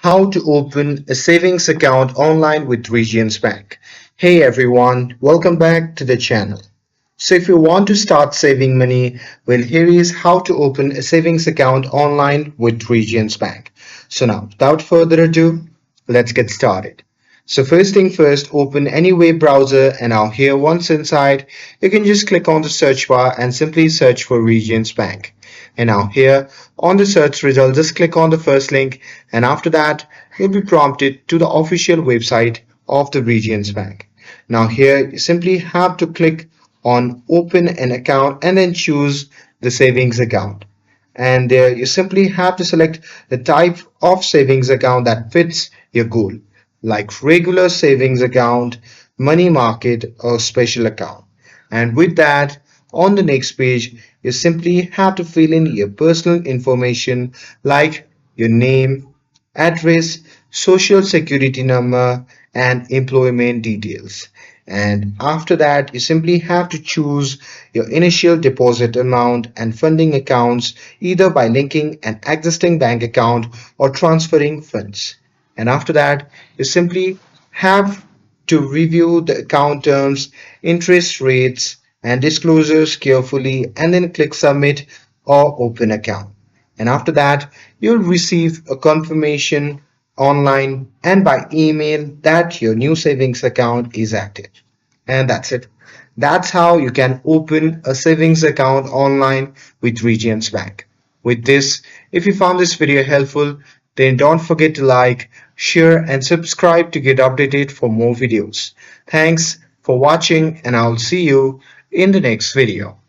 How to open a savings account online with Regions Bank. Hey everyone, welcome back to the channel. So if you want to start saving money, well here is how to open a savings account online with Regions Bank. So now without further ado, let's get started. So first thing first, open any web browser and now here once inside, you can just click on the search bar and simply search for Regions Bank. And now here on the search result, just click on the first link and after that, you'll be prompted to the official website of the Regions Bank. Now here you simply have to click on open an account and then choose the savings account. And there you simply have to select the type of savings account that fits your goal, like regular savings account, money market, or special account. And with that, on the next page, you simply have to fill in your personal information like your name, address, social security number, and employment details. And after that, you simply have to choose your initial deposit amount and funding accounts either by linking an existing bank account or transferring funds. And after that, you simply have to review the account terms, interest rates, and disclosures carefully and then click submit or open account. And after that, you'll receive a confirmation online and by email that your new savings account is active. And that's it. That's how you can open a savings account online with Regions Bank. With this, if you found this video helpful, then don't forget to like, share, and subscribe to get updated for more videos. Thanks for watching, and I'll see you in the next video.